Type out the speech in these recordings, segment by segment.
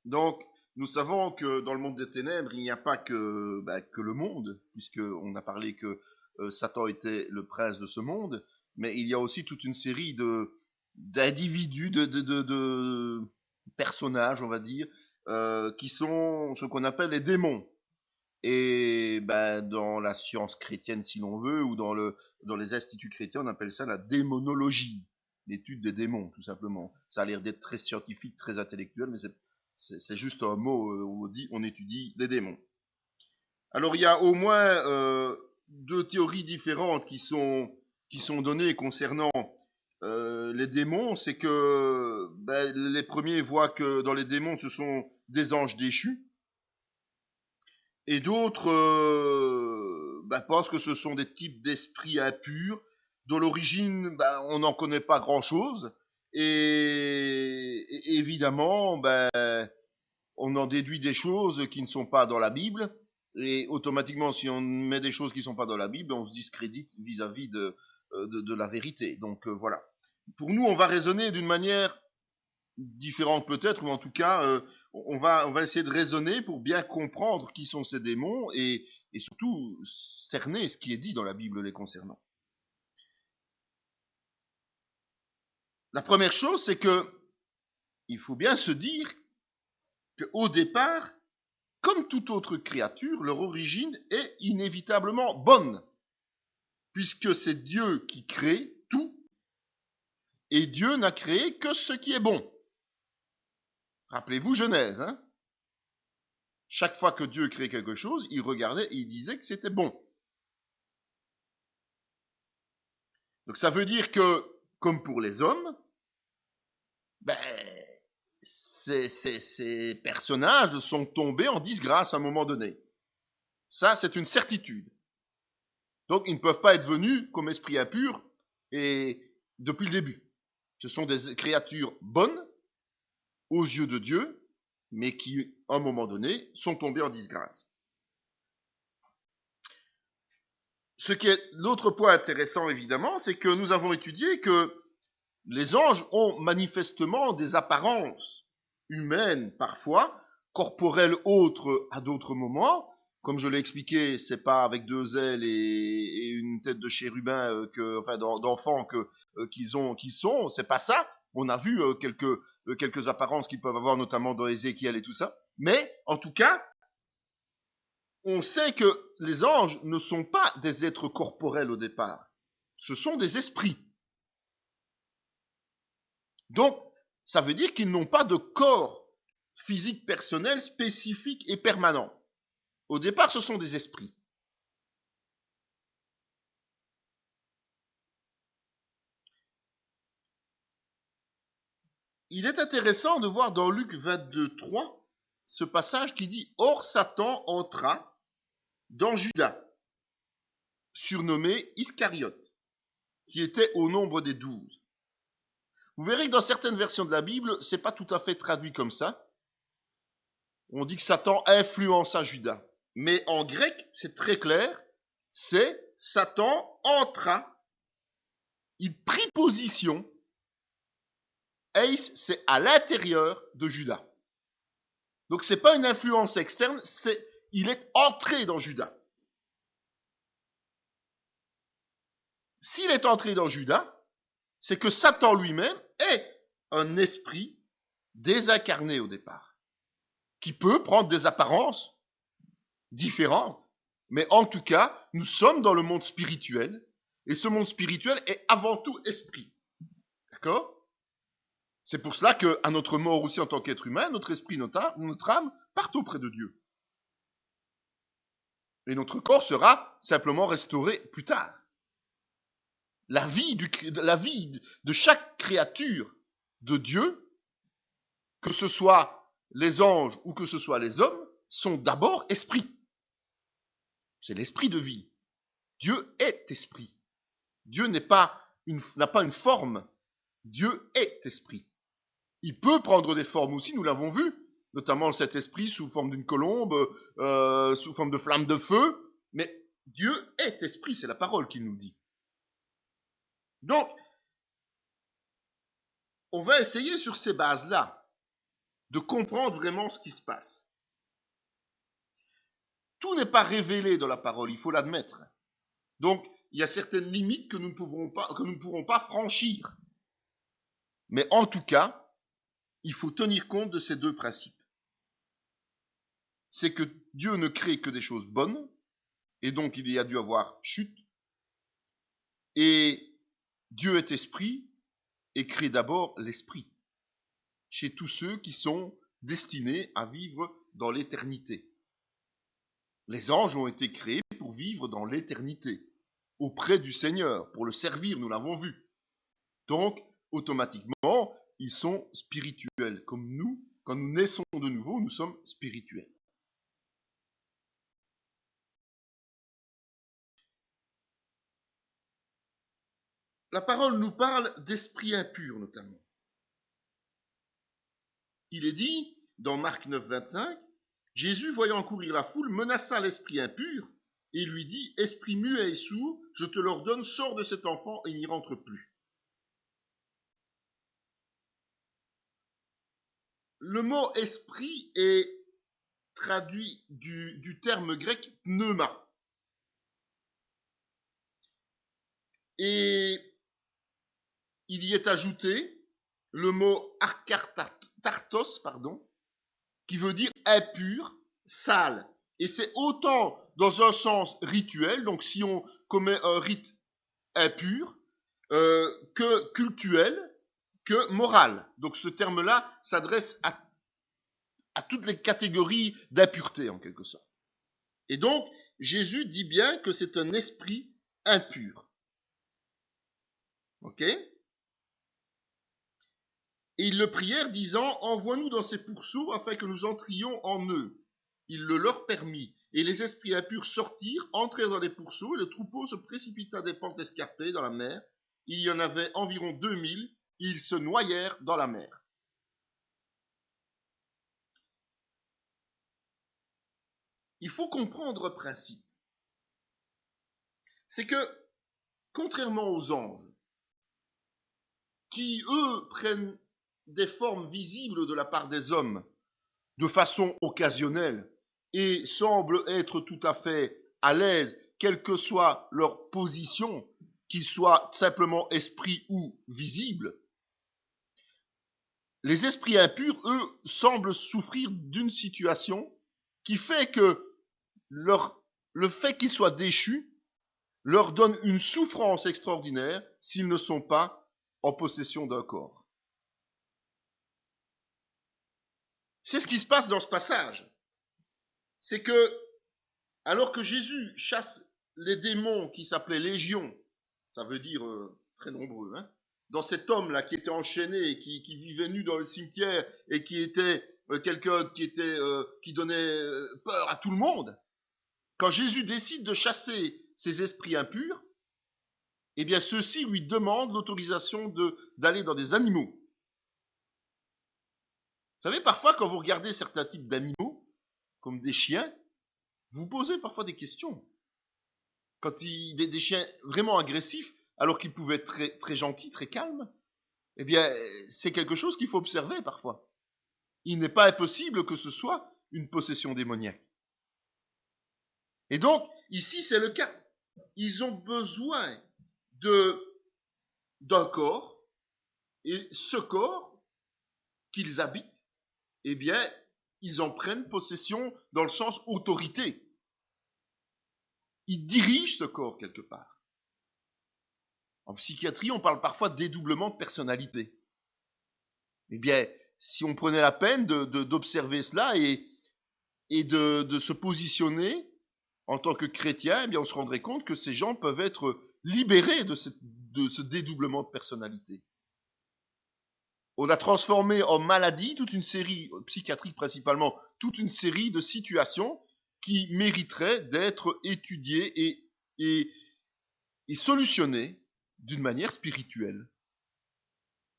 Donc, nous savons que dans le monde des ténèbres, il n'y a pas que le monde, puisqu'on a parlé que Satan était le prince de ce monde, mais il y a aussi toute une série d'individus, de personnages, on va dire, qui sont ce qu'on appelle les démons. Et dans la science chrétienne, si l'on veut, ou dans les instituts chrétiens, on appelle ça la démonologie, l'étude des démons, tout simplement. Ça a l'air d'être très scientifique, très intellectuel, mais c'est juste un mot où on étudie des démons. Alors il y a au moins deux théories différentes qui sont données concernant les démons. C'est que les premiers voient que dans les démons, ce sont des anges déchus. Et d'autres pensent que ce sont des types d'esprits impurs dont l'origine, on n'en connaît pas grand-chose. Et évidemment, on en déduit des choses qui ne sont pas dans la Bible. Et automatiquement, si on met des choses qui ne sont pas dans la Bible, on se discrédite vis-à-vis de la vérité. Donc voilà. Pour nous, on va raisonner d'une manière différentes peut-être, ou en tout cas, on va essayer de raisonner pour bien comprendre qui sont ces démons et surtout cerner ce qui est dit dans la Bible les concernant. La première chose, c'est que il faut bien se dire qu'au départ, comme toute autre créature, leur origine est inévitablement bonne, puisque c'est Dieu qui crée tout, et Dieu n'a créé que ce qui est bon. Rappelez-vous Genèse, hein? Chaque fois que Dieu crée quelque chose, il regardait et il disait que c'était bon. Donc ça veut dire que, comme pour les hommes, ces personnages sont tombés en disgrâce à un moment donné. Ça, c'est une certitude. Donc ils ne peuvent pas être venus comme esprits impurs et depuis le début. Ce sont des créatures bonnes aux yeux de Dieu, mais qui, à un moment donné, sont tombées en disgrâce. Ce qui est l'autre point intéressant, évidemment, c'est que nous avons étudié que les anges ont manifestement des apparences humaines parfois, corporelles autres à d'autres moments. Comme je l'ai expliqué, c'est pas avec deux ailes et une tête de chérubin d'enfants qu'ils sont. C'est pas ça. On a vu quelques apparences qu'ils peuvent avoir, notamment dans Ézéchiel et tout ça. Mais en tout cas, on sait que les anges ne sont pas des êtres corporels au départ. Ce sont des esprits. Donc, ça veut dire qu'ils n'ont pas de corps physique personnel spécifique et permanent. Au départ, ce sont des esprits. Il est intéressant de voir dans Luc 22, 3, ce passage qui dit « Or Satan entra dans Judas, surnommé Iscariote, qui était au nombre des 12. » Vous verrez que dans certaines versions de la Bible, c'est pas tout à fait traduit comme ça. On dit que Satan influença Judas. Mais en grec, c'est très clair, c'est Satan entra, il prit position, eis, c'est à l'intérieur de Judas. Donc c'est pas une influence externe, il est entré dans Judas. S'il est entré dans Judas, c'est que Satan lui-même est un esprit désincarné au départ, qui peut prendre des apparences différentes. Mais en tout cas, nous sommes dans le monde spirituel, et ce monde spirituel est avant tout esprit. D'accord ? C'est pour cela qu'à notre mort aussi en tant qu'être humain, notre esprit, notre âme partent auprès de Dieu. Et notre corps sera simplement restauré plus tard. La vie de chaque créature de Dieu, que ce soit les anges ou que ce soit les hommes, sont d'abord esprit. C'est l'esprit de vie. Dieu est esprit. Dieu n'a pas une forme. Dieu est esprit. Il peut prendre des formes aussi, nous l'avons vu, notamment cet esprit sous forme d'une colombe, sous forme de flamme de feu, mais Dieu est esprit, c'est la parole qui nous dit. Donc, on va essayer sur ces bases-là de comprendre vraiment ce qui se passe. Tout n'est pas révélé dans la parole, il faut l'admettre. Donc, il y a certaines limites que nous ne pourrons pas franchir. Mais en tout cas, il faut tenir compte de ces deux principes. C'est que Dieu ne crée que des choses bonnes, et donc il y a dû avoir chute, et Dieu est esprit, et crée d'abord l'esprit, chez tous ceux qui sont destinés à vivre dans l'éternité. Les anges ont été créés pour vivre dans l'éternité, auprès du Seigneur, pour le servir, nous l'avons vu. Donc, automatiquement, ils sont spirituels. Comme nous, quand nous naissons de nouveau, nous sommes spirituels. La parole nous parle d'esprit impur, notamment. Il est dit, dans Marc 9, 25, Jésus, voyant courir la foule, menaça l'esprit impur et lui dit, « Esprit muet et sourd, je te l'ordonne, sors de cet enfant et n'y rentre plus. » Le mot esprit est traduit du terme grec pneuma. Et il y est ajouté le mot akartartos, qui veut dire impur, sale. Et c'est autant dans un sens rituel, donc si on commet un rite impur, que cultuel, que moral. Donc ce terme-là s'adresse à toutes les catégories d'impureté, en quelque sorte. Et donc, Jésus dit bien que c'est un esprit impur. Ok ? Et ils le prièrent, disant, « Envoie-nous dans ces pourceaux, afin que nous entrions en eux. » Il le leur permit. Et les esprits impurs sortirent, entrèrent dans les pourceaux, et le troupeau se précipita des pentes escarpées dans la mer. Il y en avait environ 2000, et ils se noyèrent dans la mer. Il faut comprendre un principe. C'est que, contrairement aux anges, qui, eux, prennent des formes visibles de la part des hommes, de façon occasionnelle, et semblent être tout à fait à l'aise, quelle que soit leur position, qu'ils soient simplement esprits ou visibles, les esprits impurs, eux, semblent souffrir d'une situation qui fait que le fait qu'ils soient déchus leur donne une souffrance extraordinaire s'ils ne sont pas en possession d'un corps. C'est ce qui se passe dans ce passage. C'est que, alors que Jésus chasse les démons qui s'appelaient légions, ça veut dire très nombreux, dans cet homme-là qui était enchaîné, qui vivait nu dans le cimetière et qui était quelqu'un qui donnait peur à tout le monde, quand Jésus décide de chasser ces esprits impurs, eh bien ceux-ci lui demandent l'autorisation d'aller dans des animaux. Vous savez, parfois quand vous regardez certains types d'animaux, comme des chiens, vous vous posez parfois des questions. Quand des chiens vraiment agressifs, alors qu'ils pouvaient être très, très gentils, très calmes, eh bien c'est quelque chose qu'il faut observer parfois. Il n'est pas impossible que ce soit une possession démoniaque. Et donc, ici c'est le cas. Ils ont besoin d'un corps, et ce corps qu'ils habitent, eh bien, ils en prennent possession dans le sens autorité. Ils dirigent ce corps quelque part. En psychiatrie, on parle parfois de dédoublement de personnalité. Eh bien, si on prenait la peine d'observer cela et de se positionner en tant que chrétien, eh bien, on se rendrait compte que ces gens peuvent être libérés de ce dédoublement de personnalité. On a transformé en maladie toute une série, psychiatrique principalement, toute une série de situations qui mériteraient d'être étudiées et solutionnées d'une manière spirituelle.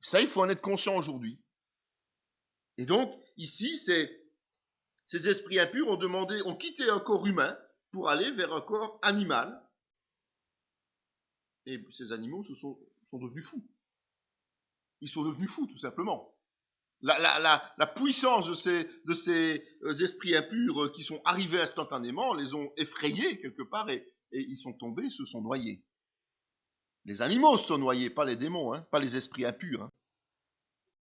Ça, il faut en être conscient aujourd'hui. Et donc, ici, ces esprits impurs ont quitté un corps humain pour aller vers un corps animal. Et ces animaux sont devenus fous. Ils sont devenus fous, tout simplement. La puissance de ces esprits impurs qui sont arrivés instantanément les ont effrayés quelque part et ils sont tombés, se sont noyés. Les animaux se sont noyés, pas les démons, hein, pas les esprits impurs. Hein.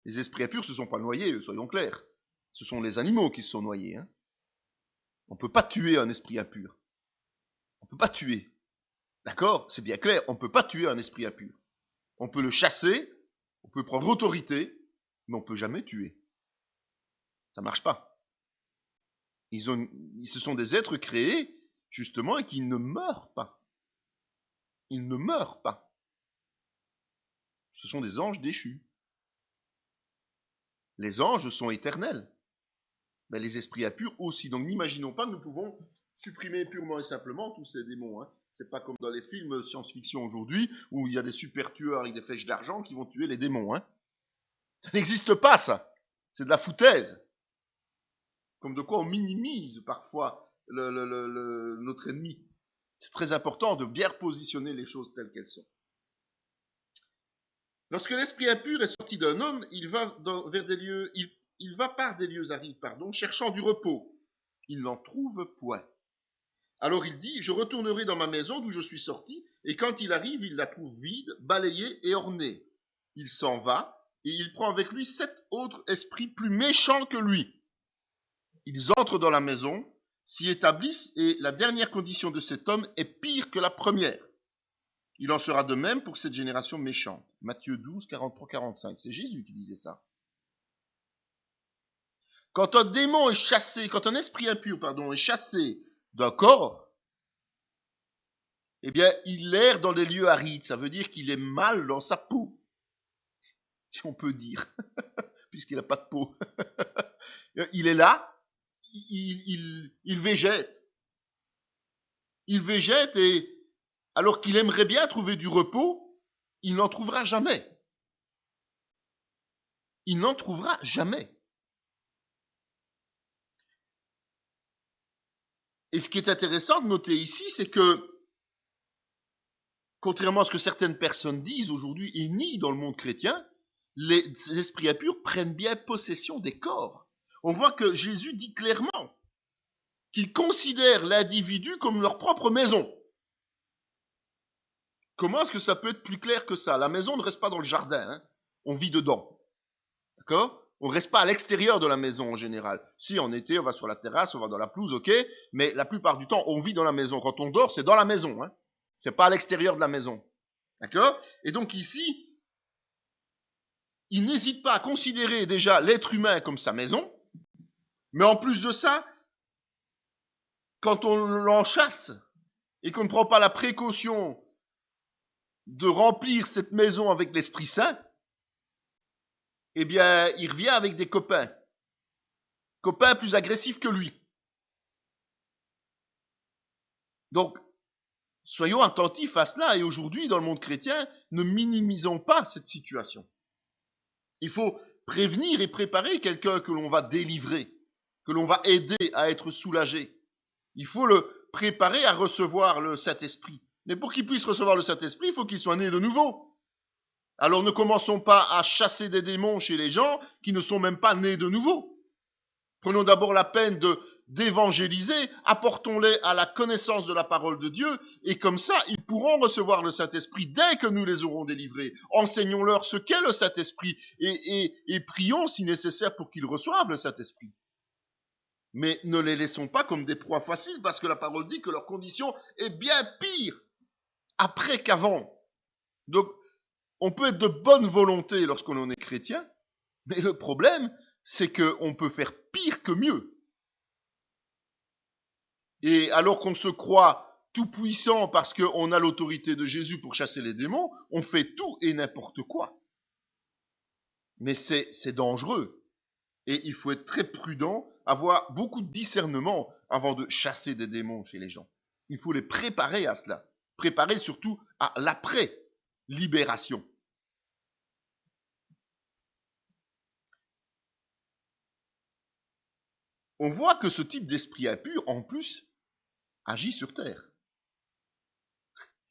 Les esprits impurs se sont pas noyés, soyons clairs. Ce sont les animaux qui se sont noyés. Hein. On ne peut pas tuer un esprit impur. On ne peut pas tuer. D'accord? C'est bien clair, on ne peut pas tuer un esprit impur. On peut le chasser, on peut prendre autorité, mais on ne peut jamais tuer. Ça ne marche pas. Ce sont des êtres créés, justement, et qui ne meurent pas. Ils ne meurent pas. Ce sont des anges déchus. Les anges sont éternels. Mais les esprits impurs aussi. Donc n'imaginons pas que nous pouvons supprimer purement et simplement tous ces démons. Hein. C'est pas comme dans les films science-fiction aujourd'hui, où il y a des super tueurs avec des flèches d'argent qui vont tuer les démons. Hein. Ça n'existe pas, ça. C'est de la foutaise. Comme de quoi on minimise parfois notre ennemi. C'est très important de bien positionner les choses telles qu'elles sont. Lorsque l'esprit impur est sorti d'un homme, il va vers des lieux, il va par des lieux arides, cherchant du repos. Il n'en trouve point. Alors il dit, je retournerai dans ma maison d'où je suis sorti, et quand il arrive, il la trouve vide, balayée et ornée. Il s'en va, et il prend avec lui 7 autres esprits plus méchants que lui. Ils entrent dans la maison, s'y établissent, et la dernière condition de cet homme est pire que la première. Il en sera de même pour cette génération méchante. Matthieu 12, 43-45. C'est Jésus qui disait ça. Quand un démon est chassé, quand un esprit impur, est chassé d'un corps, eh bien, il erre dans des lieux arides. Ça veut dire qu'il est mal dans sa peau. Si on peut dire. Puisqu'il n'a pas de peau. Il est là, il végète. Il végète et alors qu'il aimerait bien trouver du repos, il n'en trouvera jamais. Il n'en trouvera jamais. Et ce qui est intéressant de noter ici, c'est que, contrairement à ce que certaines personnes disent aujourd'hui et nient dans le monde chrétien, les esprits impurs prennent bien possession des corps. On voit que Jésus dit clairement qu'ils considèrent l'individu comme leur propre maison. Comment est-ce que ça peut être plus clair que ça? La maison ne reste pas dans le jardin, hein. On vit dedans. D'accord? On ne reste pas à l'extérieur de la maison en général. Si en été, on va sur la terrasse, on va dans la pelouse, ok, mais la plupart du temps, on vit dans la maison. Quand on dort, c'est dans la maison. Hein. C'est pas à l'extérieur de la maison. D'accord? Et donc ici, il n'hésite pas à considérer déjà l'être humain comme sa maison, mais en plus de ça, quand on l'en chasse et qu'on ne prend pas la précaution de remplir cette maison avec l'Esprit Saint, eh bien, il revient avec des copains. Copains plus agressifs que lui. Donc, soyons attentifs à cela et aujourd'hui, dans le monde chrétien, ne minimisons pas cette situation. Il faut prévenir et préparer quelqu'un que l'on va délivrer, que l'on va aider à être soulagé. Il faut le préparer à recevoir le Saint-Esprit. Mais pour qu'il puisse recevoir le Saint-Esprit, il faut qu'il soit né de nouveau. Alors ne commençons pas à chasser des démons chez les gens qui ne sont même pas nés de nouveau. Prenons d'abord la peine d'évangéliser, apportons-les à la connaissance de la parole de Dieu, et comme ça, ils pourront recevoir le Saint-Esprit dès que nous les aurons délivrés. Enseignons-leur ce qu'est le Saint-Esprit, et prions si nécessaire pour qu'ils reçoivent le Saint-Esprit. Mais ne les laissons pas comme des proies faciles, parce que la parole dit que leur condition est bien pire après qu'avant. Donc, on peut être de bonne volonté lorsqu'on est chrétien, mais le problème, c'est qu'on peut faire pire que mieux. Et alors qu'on se croit tout puissant parce qu'on a l'autorité de Jésus pour chasser les démons, on fait tout et n'importe quoi. Mais c'est dangereux. Et il faut être très prudent, avoir beaucoup de discernement avant de chasser des démons chez les gens. Il faut les préparer à cela. Préparer surtout à l'après-libération. On voit que ce type d'esprit impur, en plus, agit sur terre.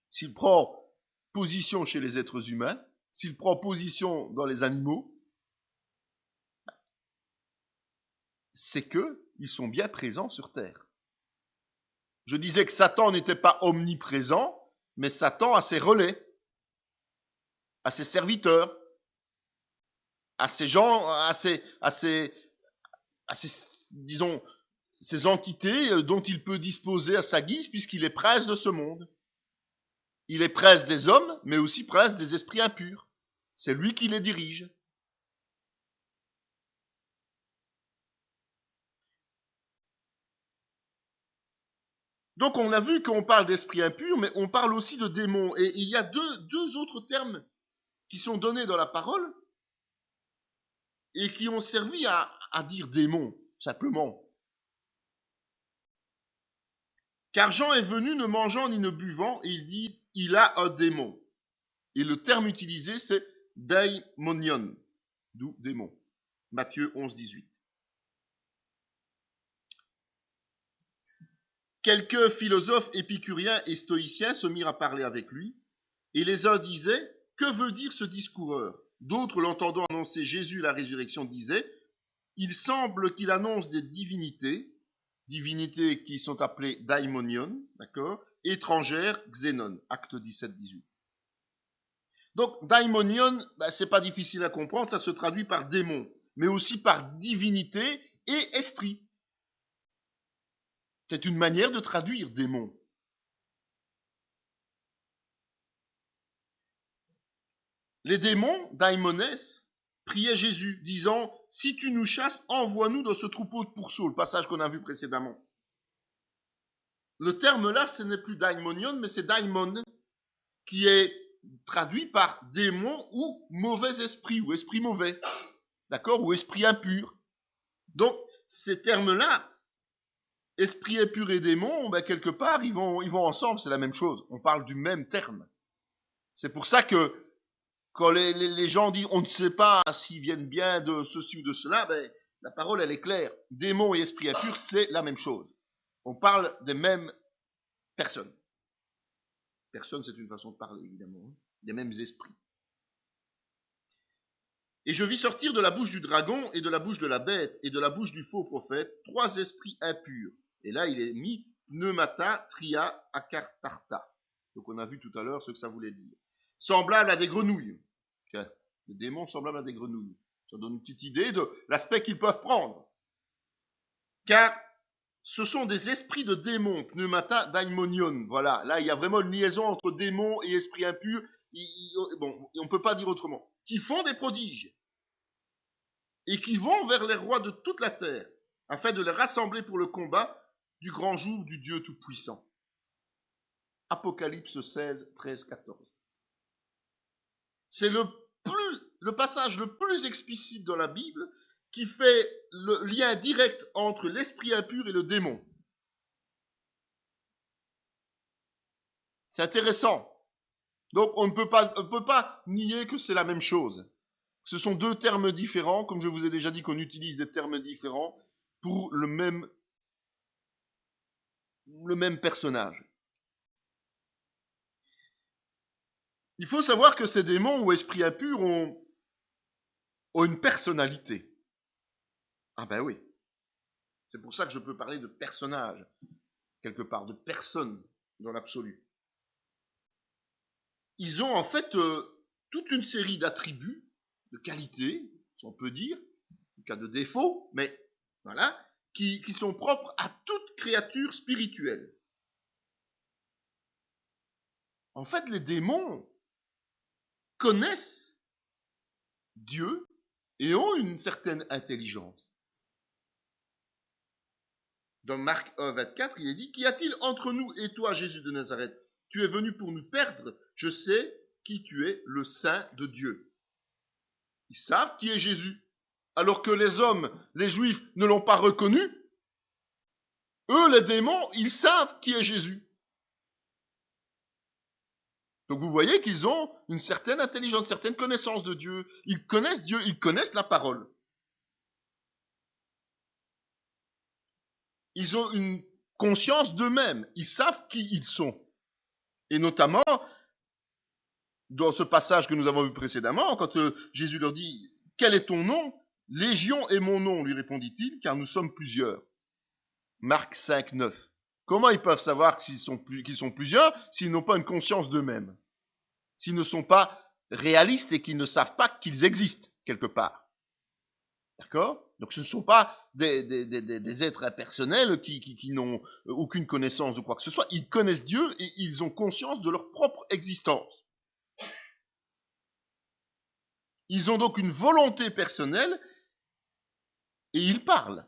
S'il prend position chez les êtres humains, s'il prend position dans les animaux, c'est qu'ils sont bien présents sur terre. Je disais que Satan n'était pas omniprésent, mais Satan a ses relais, a ses serviteurs, à ces gens, disons, ces entités dont il peut disposer à sa guise puisqu'il est prince de ce monde. Il est prince des hommes, mais aussi prince des esprits impurs. C'est lui qui les dirige. Donc on a vu qu'on parle d'esprits impurs, mais on parle aussi de démons. Et il y a deux autres termes qui sont donnés dans la parole et qui ont servi à dire démon, simplement. Car Jean est venu ne mangeant ni ne buvant, et ils disent, il a un démon. Et le terme utilisé, c'est daimonion, d'où démon. Matthieu 11, 18. Quelques philosophes épicuriens et stoïciens se mirent à parler avec lui, et les uns disaient, que veut dire ce discoureur? D'autres, l'entendant annoncer Jésus la résurrection, disaient, il semble qu'il annonce des divinités qui sont appelées daimonion, d'accord, étrangères, xénon, acte 17, 18. Donc, daimonion, c'est pas difficile à comprendre, ça se traduit par démon, mais aussi par divinité et esprit. C'est une manière de traduire démon. Les démons, daimones, priaient Jésus, disant, si tu nous chasses, envoie-nous dans ce troupeau de pourceaux, le passage qu'on a vu précédemment. Le terme là, ce n'est plus daimonion, mais c'est daimon, qui est traduit par démon ou mauvais esprit, ou esprit mauvais, d'accord, ou esprit impur. Donc, ces termes-là, esprit impur et démon, quelque part, ils vont ensemble, c'est la même chose. On parle du même terme. C'est pour ça que quand les gens disent on ne sait pas s'ils viennent bien de ceci ou de cela, la parole elle est claire. Démon et esprit impur, c'est la même chose. On parle des mêmes personnes. Personne, c'est une façon de parler, évidemment. Des mêmes esprits. Et je vis sortir de la bouche du dragon et de la bouche de la bête et de la bouche du faux prophète 3 esprits impurs. Et là, il est mis pneumata, tria, akartarta. Donc on a vu tout à l'heure ce que ça voulait dire. Semblable à des grenouilles. Des démons semblables à des grenouilles. Ça donne une petite idée de l'aspect qu'ils peuvent prendre. Car ce sont des esprits de démons, pneumata, daimonion. Voilà, là il y a vraiment une liaison entre démons et esprits impurs. On ne peut pas dire autrement. Qui font des prodiges. Et qui vont vers les rois de toute la terre, afin de les rassembler pour le combat du grand jour du Dieu Tout-Puissant. Apocalypse 16, 13, 14. C'est le passage le plus explicite dans la Bible qui fait le lien direct entre l'esprit impur et le démon. C'est intéressant. Donc on ne peut pas nier que c'est la même chose. Ce sont 2 termes différents, comme je vous ai déjà dit qu'on utilise des termes différents pour le même personnage. Il faut savoir que ces démons ou esprits impurs ont une personnalité. Ah ben oui. C'est pour ça que je peux parler de personnage, quelque part, de personne dans l'absolu. Ils ont en fait toute une série d'attributs, de qualités, si on peut dire, en cas de défauts, mais voilà, qui sont propres à toute créature spirituelle. En fait, les démons connaissent Dieu et ont une certaine intelligence. Dans Marc 1, 24, il est dit, qu'y a-t-il entre nous et toi, Jésus de Nazareth? Tu es venu pour nous perdre. Je sais qui tu es, le Saint de Dieu. Ils savent qui est Jésus. Alors que les hommes, les Juifs, ne l'ont pas reconnu. Eux, les démons, ils savent qui est Jésus. Donc vous voyez qu'ils ont une certaine intelligence, une certaine connaissance de Dieu. Ils connaissent Dieu, ils connaissent la parole. Ils ont une conscience d'eux-mêmes. Ils savent qui ils sont. Et notamment, dans ce passage que nous avons vu précédemment, quand Jésus leur dit « Quel est ton nom ?» Légion est mon nom, lui répondit-il, car nous sommes plusieurs. Marc 5, 9. Comment ils peuvent savoir qu'ils sont plusieurs s'ils n'ont pas une conscience d'eux-mêmes? S'ils ne sont pas réalistes et qu'ils ne savent pas qu'ils existent quelque part. D'accord? Donc ce ne sont pas des êtres impersonnels qui n'ont aucune connaissance de quoi que ce soit. Ils connaissent Dieu et ils ont conscience de leur propre existence. Ils ont donc une volonté personnelle et ils parlent.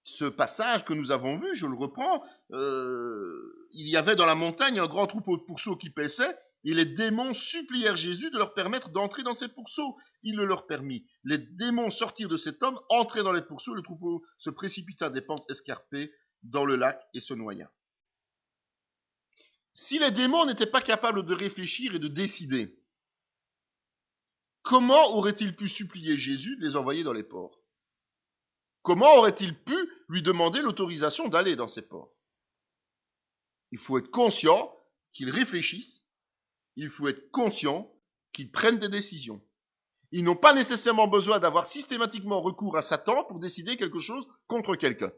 Ce passage que nous avons vu, je le reprends, il y avait dans la montagne un grand troupeau de pourceaux qui paissaient, et les démons supplièrent Jésus de leur permettre d'entrer dans ces pourceaux. Il le leur permit. Les démons sortirent de cet homme, entrèrent dans les pourceaux, le troupeau se précipita des pentes escarpées dans le lac et se noya. Si les démons n'étaient pas capables de réfléchir et de décider, comment auraient-ils pu supplier Jésus de les envoyer dans les ports? Comment aurait-il pu lui demander l'autorisation d'aller dans ces ports? Il faut être conscient qu'ils réfléchissent, il faut être conscient qu'ils prennent des décisions. Ils n'ont pas nécessairement besoin d'avoir systématiquement recours à Satan pour décider quelque chose contre quelqu'un.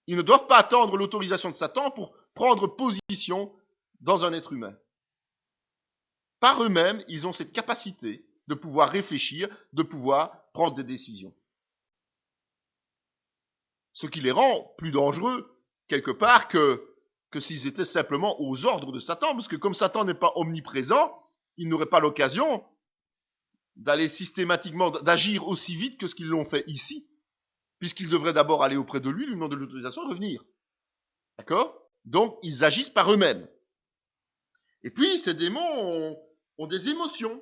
Ils ne doivent pas attendre l'autorisation de Satan pour prendre position dans un être humain. Par eux-mêmes, ils ont cette capacité de pouvoir réfléchir, de pouvoir prendre des décisions. Ce qui les rend plus dangereux, quelque part, que s'ils étaient simplement aux ordres de Satan, parce que comme Satan n'est pas omniprésent, ils n'auraient pas l'occasion d'aller systématiquement, d'agir aussi vite que ce qu'ils l'ont fait ici, puisqu'ils devraient d'abord aller auprès de lui demander l'autorisation de revenir. D'accord? Donc, ils agissent par eux-mêmes. Et puis, ces démons ont des émotions.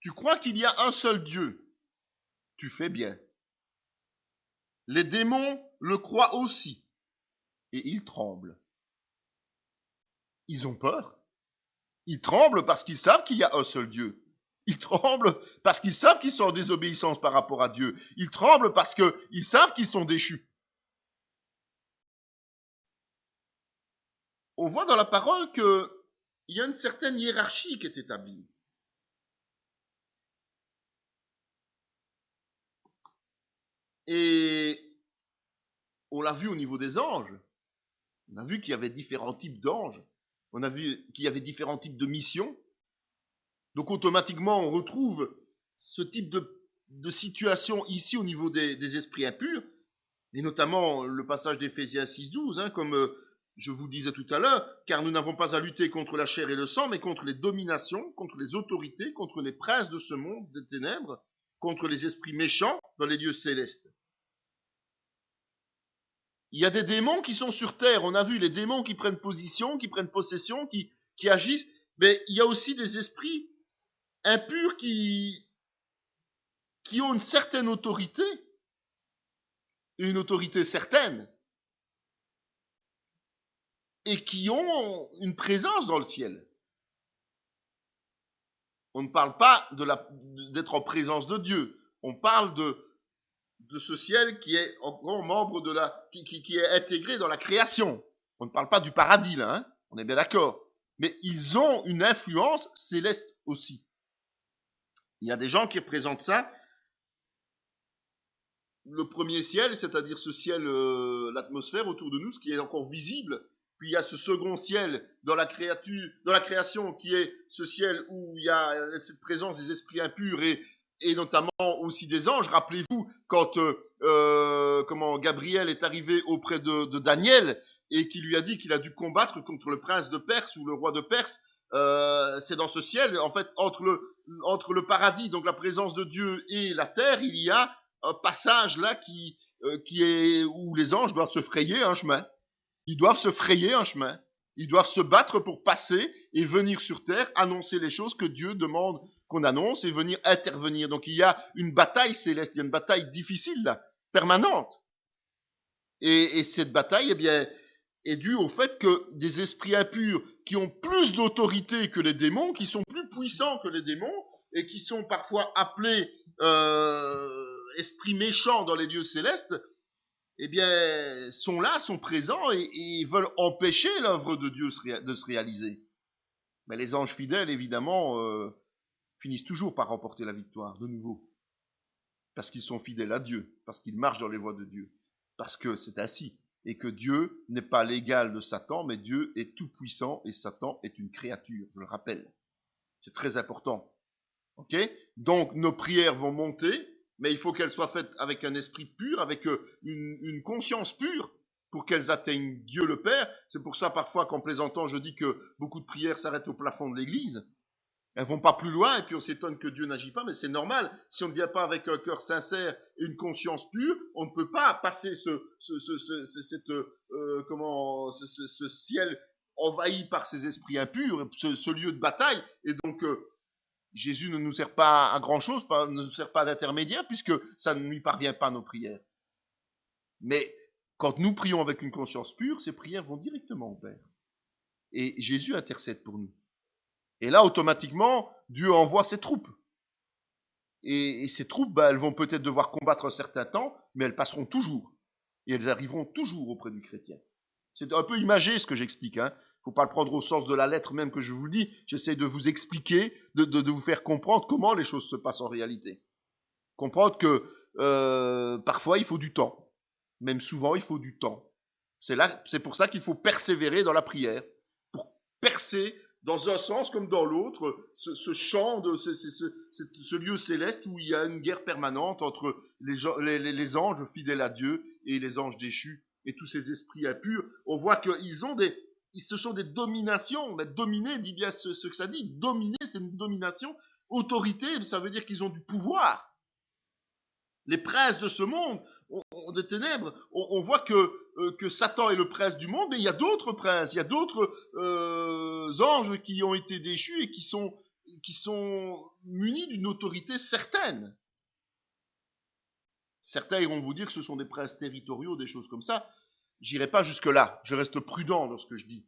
Tu crois qu'il y a un seul Dieu? Tu fais bien. Les démons le croient aussi. Et ils tremblent. Ils ont peur. Ils tremblent parce qu'ils savent qu'il y a un seul Dieu. Ils tremblent parce qu'ils savent qu'ils sont en désobéissance par rapport à Dieu. Ils tremblent parce qu'ils savent qu'ils sont déchus. On voit dans la parole qu'il y a une certaine hiérarchie qui est établie. Et on l'a vu au niveau des anges. On a vu qu'il y avait différents types d'anges. On a vu qu'il y avait différents types de missions. Donc automatiquement, on retrouve ce type de situation ici au niveau des esprits impurs, et notamment le passage d'Éphésiens 6.12, comme je vous disais tout à l'heure, car nous n'avons pas à lutter contre la chair et le sang, mais contre les dominations, contre les autorités, contre les princes de ce monde des ténèbres, contre les esprits méchants dans les lieux célestes. Il y a des démons qui sont sur terre. On a vu les démons qui prennent position, qui prennent possession, qui agissent. Mais il y a aussi des esprits impurs qui ont une certaine autorité, et une autorité certaine, et qui ont une présence dans le ciel. On ne parle pas d'être en présence de Dieu. On parle de ce ciel qui est encore membre qui est intégré dans la création. On ne parle pas du paradis là, hein, on est bien d'accord. Mais ils ont une influence céleste aussi. Il y a des gens qui représentent ça. Le premier ciel, c'est-à-dire ce ciel, l'atmosphère autour de nous, ce qui est encore visible. Puis il y a ce second ciel dans la création qui est ce ciel où il y a cette présence des esprits impurs et notamment aussi des anges. Rappelez-vous quand Gabriel est arrivé auprès de Daniel et qui lui a dit qu'il a dû combattre contre le prince de Perse ou le roi de Perse. C'est dans ce ciel, en fait, entre le paradis, donc la présence de Dieu, et la terre, il y a un passage là qui est où les anges doivent se frayer un chemin. Ils doivent se frayer un chemin. Ils doivent se battre pour passer et venir sur terre, annoncer les choses que Dieu demande qu'on annonce et venir intervenir. Donc il y a une bataille céleste, il y a une bataille difficile là, permanente. Et cette bataille, eh bien, est due au fait que des esprits impurs qui ont plus d'autorité que les démons, qui sont plus puissants que les démons, et qui sont parfois appelés esprits méchants dans les lieux célestes, eh bien, sont là, sont présents et veulent empêcher l'œuvre de Dieu de se réaliser. Mais les anges fidèles, évidemment, finissent toujours par remporter la victoire, de nouveau. Parce qu'ils sont fidèles à Dieu, parce qu'ils marchent dans les voies de Dieu, parce que c'est ainsi. Et que Dieu n'est pas l'égal de Satan, mais Dieu est tout puissant et Satan est une créature, je le rappelle. C'est très important. Ok ? Donc nos prières vont monter, mais il faut qu'elles soient faites avec un esprit pur, avec une conscience pure, pour qu'elles atteignent Dieu le Père. C'est pour ça parfois qu'en plaisantant, je dis que beaucoup de prières s'arrêtent au plafond de l'église. Elles vont pas plus loin et puis on s'étonne que Dieu n'agit pas, mais c'est normal. Si on ne vient pas avec un cœur sincère et une conscience pure, on ne peut pas passer ce ciel envahi par ces esprits impurs, ce lieu de bataille. Et donc Jésus ne nous sert pas à grand chose, ne nous sert pas d'intermédiaire puisque ça ne lui parvient pas nos prières. Mais quand nous prions avec une conscience pure, ces prières vont directement au Père. Et Jésus intercède pour nous. Et là, automatiquement, Dieu envoie ses troupes. Et ces troupes, elles vont peut-être devoir combattre un certain temps, mais elles passeront toujours. Et elles arriveront toujours auprès du chrétien. C'est un peu imagé ce que j'explique. Il ne faut pas le prendre au sens de la lettre même que je vous le dis. J'essaie de vous expliquer, de vous faire comprendre comment les choses se passent en réalité. Comprendre que parfois il faut du temps. Même souvent il faut du temps. C'est pour ça qu'il faut persévérer dans la prière. Pour percer dans un sens comme dans l'autre, ce champ, ce lieu céleste où il y a une guerre permanente entre les anges fidèles à Dieu et les anges déchus et tous ces esprits impurs. On voit ce sont des dominations. Mais dominer dit bien ce que ça dit. Dominer, c'est une domination. Autorité, ça veut dire qu'ils ont du pouvoir. Les princes de ce monde, des ténèbres, on voit que Satan est le prince du monde, mais il y a d'autres princes, il y a d'autres anges qui ont été déchus et qui sont munis d'une autorité certaine. Certains iront vous dire que ce sont des princes territoriaux, des choses comme ça. J'irai pas jusque-là, je reste prudent dans ce que je dis.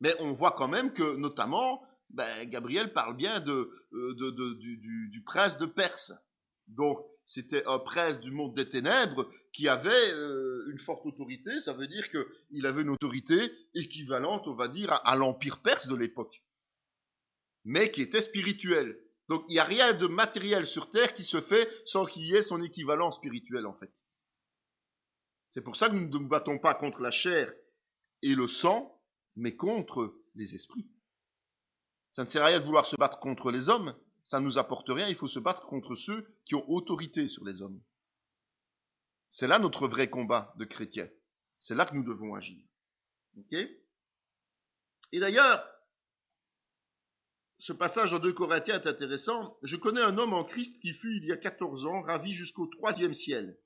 Mais on voit quand même que, notamment, Gabriel parle bien du prince de Perse. Donc, c'était un prince du monde des ténèbres qui avait une forte autorité. Ça veut dire qu'il avait une autorité équivalente, on va dire, à l'empire perse de l'époque, mais qui était spirituelle. Donc, il n'y a rien de matériel sur terre qui se fait sans qu'il y ait son équivalent spirituel, en fait. C'est pour ça que nous ne nous battons pas contre la chair et le sang, mais contre les esprits. Ça ne sert à rien de vouloir se battre contre les hommes. Ça ne nous apporte rien, il faut se battre contre ceux qui ont autorité sur les hommes. C'est là notre vrai combat de chrétiens. C'est là que nous devons agir. Okay ? Et d'ailleurs, ce passage dans 2 Corinthiens est intéressant. Je connais un homme en Christ qui fut, il y a 14 ans, ravi jusqu'au 3e ciel.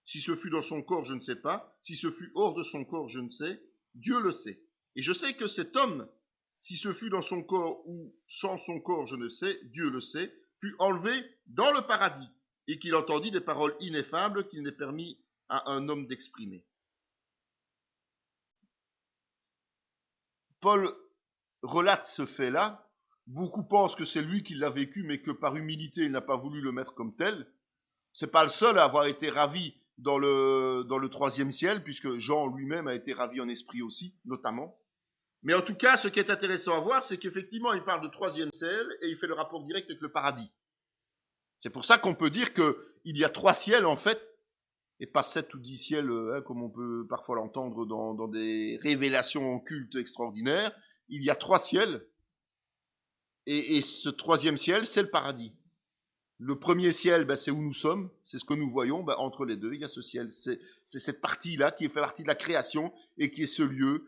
Si ce fut dans son corps, je ne sais pas. Si ce fut hors de son corps, je ne sais. Dieu le sait. Et je sais que cet homme, si ce fut dans son corps ou sans son corps, je ne sais, Dieu le sait, fut enlevé dans le paradis, et qu'il entendit des paroles ineffables qu'il n'est permis à un homme d'exprimer. Paul relate ce fait-là. Beaucoup pensent que c'est lui qui l'a vécu, mais que par humilité, il n'a pas voulu le mettre comme tel. C'est pas le seul à avoir été ravi dans le 3e ciel, puisque Jean lui-même a été ravi en esprit aussi, notamment. Mais en tout cas, ce qui est intéressant à voir, c'est qu'effectivement, il parle de 3e ciel et il fait le rapport direct avec le paradis. C'est pour ça qu'on peut dire qu'il y a 3 ciels, en fait, et pas 7 ou 10 ciels, comme on peut parfois l'entendre dans des révélations occultes extraordinaires. Il y a 3 ciels, et ce 3e ciel, c'est le paradis. Le premier ciel, c'est où nous sommes, c'est ce que nous voyons, entre les deux, il y a ce ciel. C'est cette partie-là qui fait partie de la création et qui est ce lieu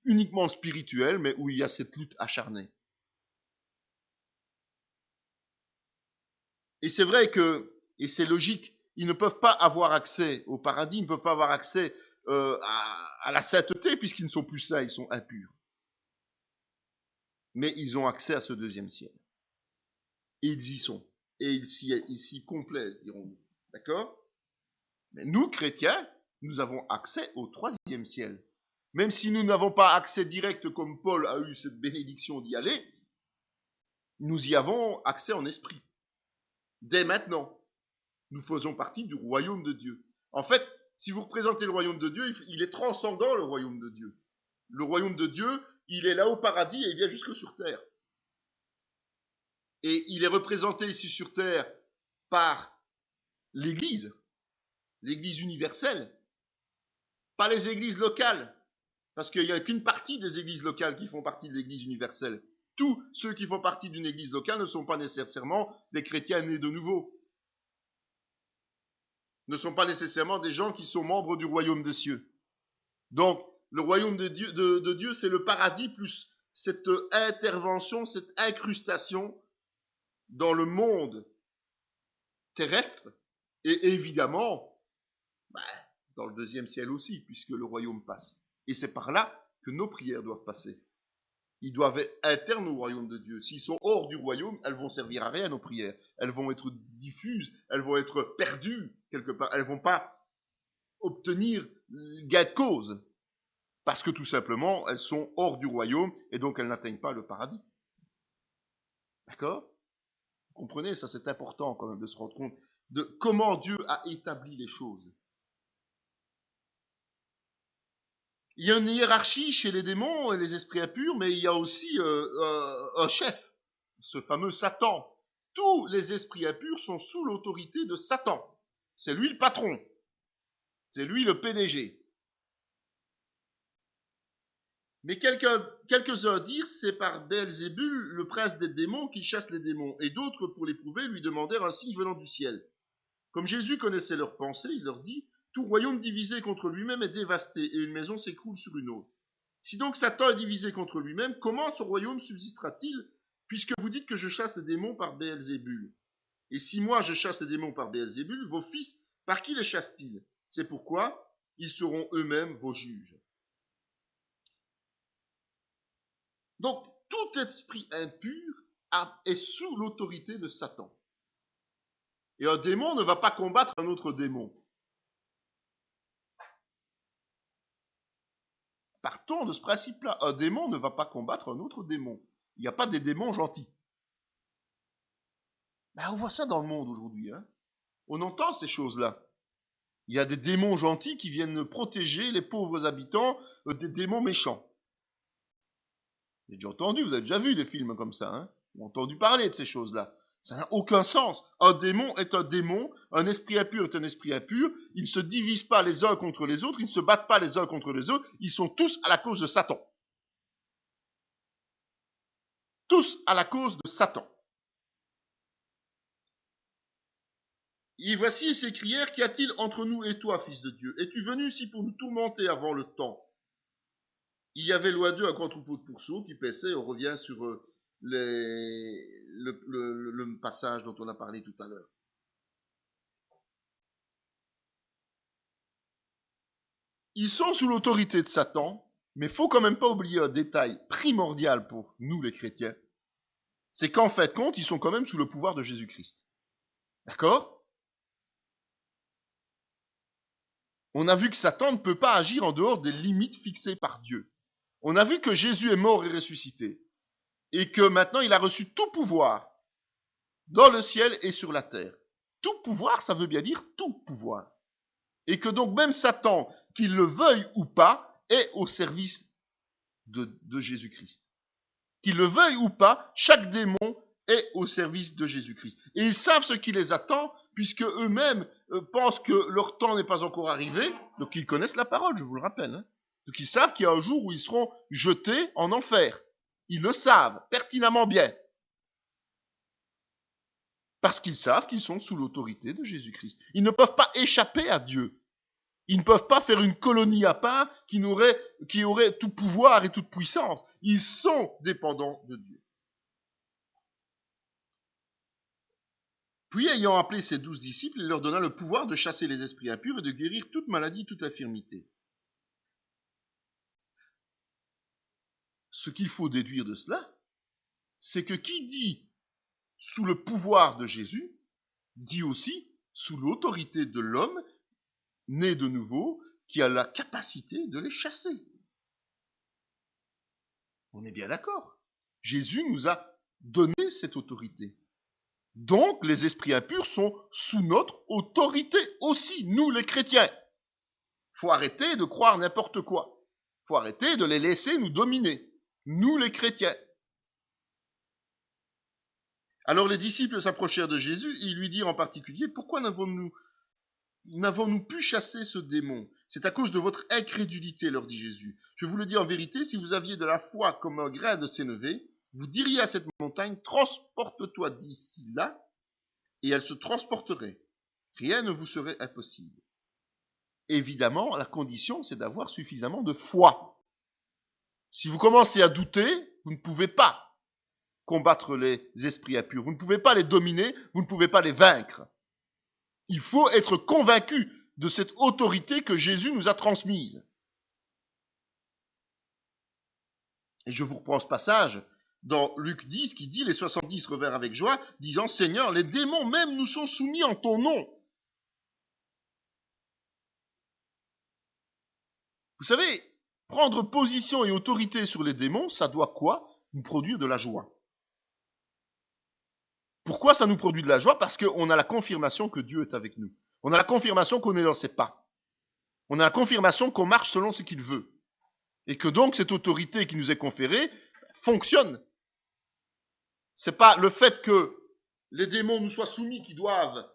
uniquement spirituel, mais où il y a cette lutte acharnée. Et c'est vrai et c'est logique, ils ne peuvent pas avoir accès au paradis, ils ne peuvent pas avoir accès à la sainteté, puisqu'ils ne sont plus saints, ils sont impurs. Mais ils ont accès à ce 2e ciel. Et ils y sont. Et ils s'y complaisent, dirons-nous. D'accord ? Mais nous, chrétiens, nous avons accès au 3e ciel. Même si nous n'avons pas accès direct comme Paul a eu cette bénédiction d'y aller, nous y avons accès en esprit. Dès maintenant, nous faisons partie du royaume de Dieu. En fait, si vous représentez le royaume de Dieu, il est transcendant le royaume de Dieu. Le royaume de Dieu il est là au paradis et il vient jusque sur terre. Et il est représenté ici sur terre par l'Église universelle, pas les églises locales, parce qu'il n'y a qu'une partie des églises locales qui font partie de l'Église universelle. Tous ceux qui font partie d'une église locale ne sont pas nécessairement des chrétiens nés de nouveau, ne sont pas nécessairement des gens qui sont membres du royaume des cieux. Donc, le royaume de Dieu, c'est le paradis plus cette intervention, cette incrustation dans le monde terrestre et évidemment dans le deuxième ciel aussi, puisque le royaume passe. Et c'est par là que nos prières doivent passer. Ils doivent être internes au royaume de Dieu. S'ils sont hors du royaume, elles vont servir à rien, nos prières. Elles vont être diffuses, elles vont être perdues quelque part. Elles vont pas obtenir gain de cause. Parce que tout simplement, elles sont hors du royaume et donc elles n'atteignent pas le paradis. D'accord ? Vous comprenez, ça c'est important quand même de se rendre compte de comment Dieu a établi les choses. Il y a une hiérarchie chez les démons et les esprits impurs, mais il y a aussi un chef, ce fameux Satan. Tous les esprits impurs sont sous l'autorité de Satan. C'est lui le patron. C'est lui le PDG. Mais quelques-uns dirent, c'est par Belzébul, le prince des démons, qui chasse les démons. Et d'autres, pour l'éprouver, lui demandèrent un signe venant du ciel. Comme Jésus connaissait leurs pensées, il leur dit, tout royaume divisé contre lui-même est dévasté, et une maison s'écroule sur une autre. Si donc Satan est divisé contre lui-même, comment ce royaume subsistera-t-il, puisque vous dites que je chasse les démons par Belzébul? Et si moi je chasse les démons par Belzébul, vos fils, par qui les chassent-ils? C'est pourquoi ils seront eux-mêmes vos juges. Donc, tout esprit impur est sous l'autorité de Satan. Et un démon ne va pas combattre un autre démon. Partons de ce principe-là. Un démon ne va pas combattre un autre démon. Il n'y a pas des démons gentils. On voit ça dans le monde aujourd'hui. On entend ces choses-là. Il y a des démons gentils qui viennent protéger les pauvres habitants des démons méchants. Vous avez déjà entendu, vous avez déjà vu des films comme ça. Vous avez entendu parler de ces choses-là. Ça n'a aucun sens. Un démon est un démon, un esprit impur est un esprit impur. Ils ne se divisent pas les uns contre les autres, ils ne se battent pas les uns contre les autres. Ils sont tous à la cause de Satan. Tous à la cause de Satan. Et voici, ils s'écrièrent, qu'y a-t-il entre nous et toi, fils de Dieu? Es-tu venu ici pour nous tourmenter avant le temps? Il y avait loin d'eux un grand troupeau de pourceaux qui paissaient. On revient sur le passage dont on a parlé tout à l'heure. Ils sont sous l'autorité de Satan, mais il faut quand même pas oublier un détail primordial pour nous les chrétiens. C'est qu'en fait, ils sont quand même sous le pouvoir de Jésus-Christ. D'accord? On a vu que Satan ne peut pas agir en dehors des limites fixées par Dieu. On a vu que Jésus est mort et ressuscité. Et que maintenant il a reçu tout pouvoir dans le ciel et sur la terre. Tout pouvoir, ça veut bien dire tout pouvoir. Et que donc même Satan, qu'il le veuille ou pas, est au service de Jésus-Christ. Qu'il le veuille ou pas, chaque démon est au service de Jésus-Christ. Et ils savent ce qui les attend, puisque eux-mêmes pensent que leur temps n'est pas encore arrivé, donc ils connaissent la parole, je vous le rappelle. Donc ils savent qu'il y a un jour où ils seront jetés en enfer. Ils le savent pertinemment bien. Parce qu'ils savent qu'ils sont sous l'autorité de Jésus-Christ. Ils ne peuvent pas échapper à Dieu. Ils ne peuvent pas faire une colonie à part qui aurait tout pouvoir et toute puissance. Ils sont dépendants de Dieu. Puis, ayant appelé ses 12 disciples, il leur donna le pouvoir de chasser les esprits impurs et de guérir toute maladie, toute infirmité. Ce qu'il faut déduire de cela, c'est que qui dit sous le pouvoir de Jésus, dit aussi sous l'autorité de l'homme né de nouveau, qui a la capacité de les chasser. On est bien d'accord. Jésus nous a donné cette autorité. Donc, les esprits impurs sont sous notre autorité aussi, nous les chrétiens. Faut arrêter de croire n'importe quoi. Faut arrêter de les laisser nous dominer. nous les chrétiens. Alors les disciples s'approchèrent de Jésus et ils lui dirent en particulier, pourquoi n'avons-nous pu chasser ce démon? C'est à cause de votre incrédulité, leur dit Jésus. Je vous le dis en vérité, si vous aviez de la foi comme un grain de sénévé, vous diriez à cette montagne, transporte-toi d'ici là, et elle se transporterait. Rien ne vous serait impossible. Évidemment, la condition, c'est d'avoir suffisamment de foi. Si vous commencez à douter, vous ne pouvez pas combattre les esprits impurs. Vous ne pouvez pas les dominer, vous ne pouvez pas les vaincre. Il faut être convaincu de cette autorité que Jésus nous a transmise. Et je vous reprends ce passage dans Luc 10 qui dit, les 70 revinrent avec joie, disant, Seigneur, les démons même nous sont soumis en ton nom. Vous savez, prendre position et autorité sur les démons, ça doit quoi? Nous produire de la joie. Pourquoi ça nous produit de la joie? Parce qu'on a la confirmation que Dieu est avec nous. On a la confirmation qu'on est dans ses pas. On a la confirmation qu'on marche selon ce qu'il veut. Et que donc cette autorité qui nous est conférée fonctionne. C'est pas le fait que les démons nous soient soumis qui doivent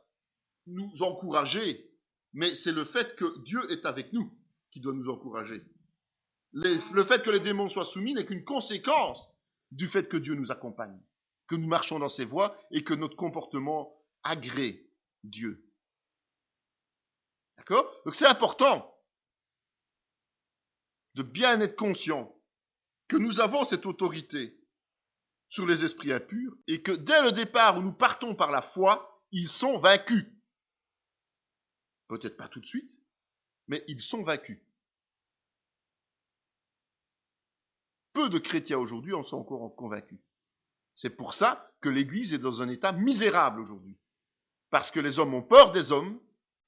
nous encourager, mais c'est le fait que Dieu est avec nous qui doit nous encourager. Le fait que les démons soient soumis n'est qu'une conséquence du fait que Dieu nous accompagne, que nous marchons dans ses voies et que notre comportement agrée Dieu. D'accord? Donc c'est important de bien être conscient que nous avons cette autorité sur les esprits impurs et que dès le départ où nous partons par la foi, ils sont vaincus. Peut-être pas tout de suite, mais ils sont vaincus. Peu de chrétiens aujourd'hui en sont encore convaincus. C'est pour ça que l'Église est dans un état misérable aujourd'hui. Parce que les hommes ont peur des hommes,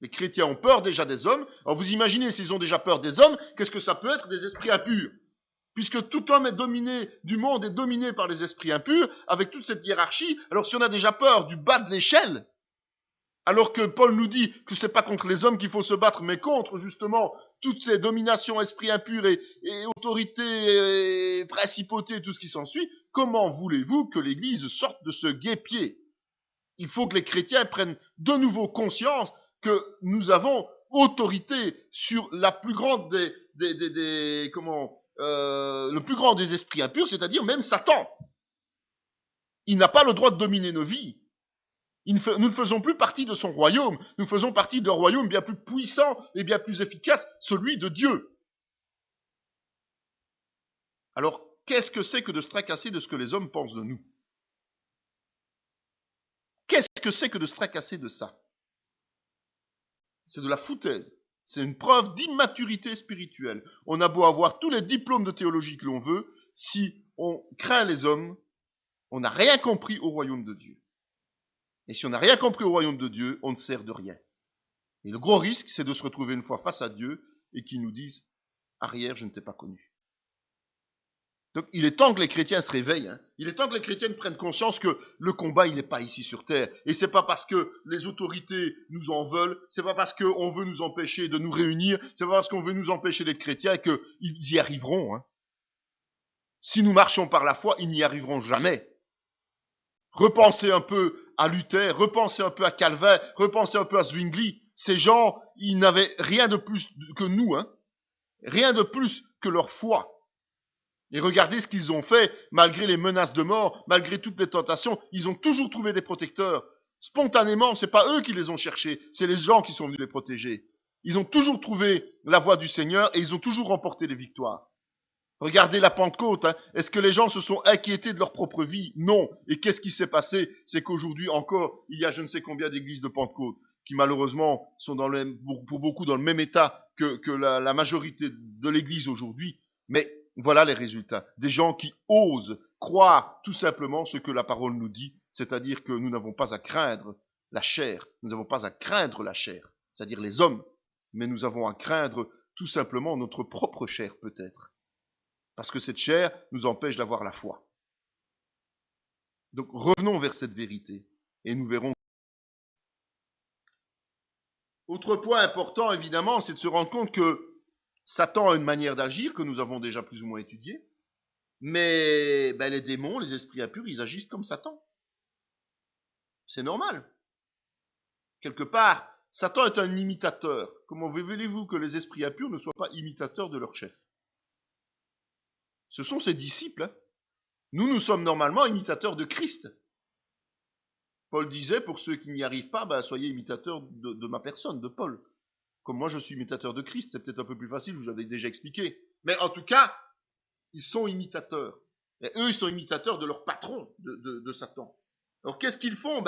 les chrétiens ont peur déjà des hommes. Alors vous imaginez, s'ils ont déjà peur des hommes, qu'est-ce que ça peut être des esprits impurs? Puisque tout homme est dominé, du monde est dominé par les esprits impurs, avec toute cette hiérarchie, alors si on a déjà peur du bas de l'échelle, alors que Paul nous dit que c'est pas contre les hommes qu'il faut se battre, mais contre justement toutes ces dominations, esprits impurs et autorités, et principautés, tout ce qui s'ensuit, comment voulez-vous que l'Église sorte de ce guêpier? Il faut que les chrétiens prennent de nouveau conscience que nous avons autorité sur la plus grande le plus grand des esprits impurs, c'est-à-dire même Satan. Il n'a pas le droit de dominer nos vies. Nous ne faisons plus partie de son royaume, nous faisons partie d'un royaume bien plus puissant et bien plus efficace, celui de Dieu. Alors, qu'est-ce que c'est que de se tracasser de ce que les hommes pensent de nous? Qu'est-ce que c'est que de se tracasser de ça? C'est de la foutaise. C'est une preuve d'immaturité spirituelle. On a beau avoir tous les diplômes de théologie que l'on veut, si on craint les hommes, on n'a rien compris au royaume de Dieu. Et si on n'a rien compris au royaume de Dieu, on ne sert de rien. Et le gros risque, c'est de se retrouver une fois face à Dieu et qu'il nous dise « Arrière, je ne t'ai pas connu ». Donc il est temps que les chrétiens se réveillent. Il est temps que les chrétiens prennent conscience que le combat, il n'est pas ici sur terre. Et c'est pas parce que les autorités nous en veulent, c'est pas parce qu'on veut nous empêcher de nous réunir, c'est pas parce qu'on veut nous empêcher d'être chrétiens qu'ils y arriveront. Si nous marchons par la foi, ils n'y arriveront jamais. Repensez un peu à Luther, repensez un peu à Calvin, repensez un peu à Zwingli. Ces gens, ils n'avaient rien de plus que nous, rien de plus que leur foi. Et regardez ce qu'ils ont fait, malgré les menaces de mort, malgré toutes les tentations, ils ont toujours trouvé des protecteurs. Spontanément, c'est pas eux qui les ont cherchés, c'est les gens qui sont venus les protéger. Ils ont toujours trouvé la voie du Seigneur et ils ont toujours remporté les victoires. Regardez la Pentecôte, Est-ce que les gens se sont inquiétés de leur propre vie? Non. Et qu'est-ce qui s'est passé? C'est qu'aujourd'hui encore, il y a je ne sais combien d'églises de Pentecôte qui malheureusement sont pour beaucoup dans le même état que la majorité de l'église aujourd'hui. Mais voilà les résultats. Des gens qui osent croire tout simplement ce que la parole nous dit, c'est-à-dire que nous n'avons pas à craindre la chair, nous n'avons pas à craindre la chair, c'est-à-dire les hommes, mais nous avons à craindre tout simplement notre propre chair peut-être. Parce que cette chair nous empêche d'avoir la foi. Donc revenons vers cette vérité et nous verrons. Autre point important évidemment, c'est de se rendre compte que Satan a une manière d'agir que nous avons déjà plus ou moins étudiée. Mais les démons, les esprits impurs, ils agissent comme Satan. C'est normal. Quelque part, Satan est un imitateur. Comment voulez-vous que les esprits impurs ne soient pas imitateurs de leur chef? Ce sont ses disciples. Hein. Nous sommes normalement imitateurs de Christ. Paul disait, pour ceux qui n'y arrivent pas, soyez imitateurs de ma personne, de Paul. Comme moi je suis imitateur de Christ, c'est peut-être un peu plus facile, je vous avais déjà expliqué. Mais en tout cas, ils sont imitateurs. Et eux, ils sont imitateurs de leur patron, de Satan. Alors qu'est-ce qu'ils font?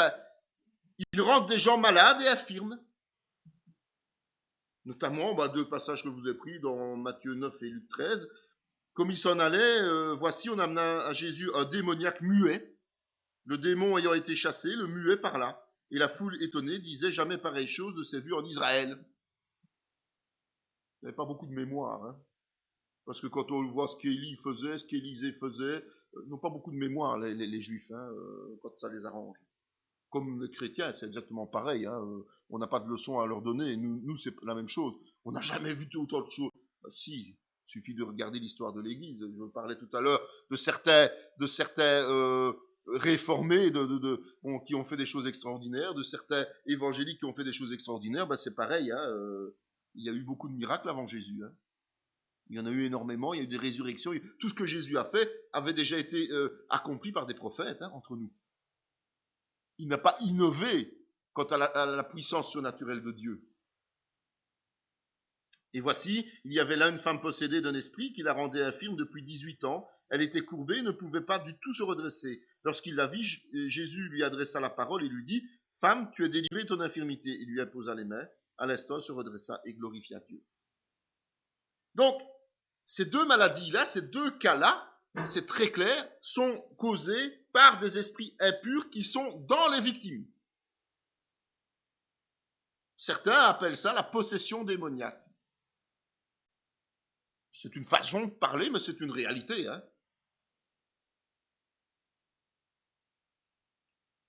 Ils rendent des gens malades et infirmes. Notamment, deux passages que je vous ai pris dans Matthieu 9 et Luc 13. Comme il s'en allait, voici, on amena à Jésus un démoniaque muet. Le démon ayant été chassé, le muet parla. Et la foule étonnée disait, jamais pareille chose ne s'est vue en Israël. Il n'y avait pas beaucoup de mémoire. Hein. Parce que quand on voit ce qu'Élie faisait, ce qu'Élisée faisait, ils n'ont pas beaucoup de mémoire, les Juifs, quand ça les arrange. Comme les chrétiens, c'est exactement pareil. Hein. On n'a pas de leçons à leur donner. Nous, c'est la même chose. On n'a jamais vu autant de choses. Si, il suffit de regarder l'histoire de l'Église. Je parlais tout à l'heure de certains réformés qui ont fait des choses extraordinaires, de certains évangéliques qui ont fait des choses extraordinaires. C'est pareil. Hein. Il y a eu beaucoup de miracles avant Jésus. Hein. Il y en a eu énormément, il y a eu des résurrections. Tout ce que Jésus a fait avait déjà été accompli par des prophètes entre nous. Il n'a pas innové quant à la puissance surnaturelle de Dieu. Et voici, il y avait là une femme possédée d'un esprit qui la rendait infirme depuis 18 ans. Elle était courbée et ne pouvait pas du tout se redresser. Lorsqu'il la vit, Jésus lui adressa la parole et lui dit, « Femme, tu es délivrée de ton infirmité. » Il lui imposa les mains. À l'instant, elle se redressa et glorifia Dieu. Donc, ces deux maladies-là, ces deux cas-là, c'est très clair, sont causés par des esprits impurs qui sont dans les victimes. Certains appellent ça la possession démoniaque. C'est une façon de parler, mais c'est une réalité. Hein.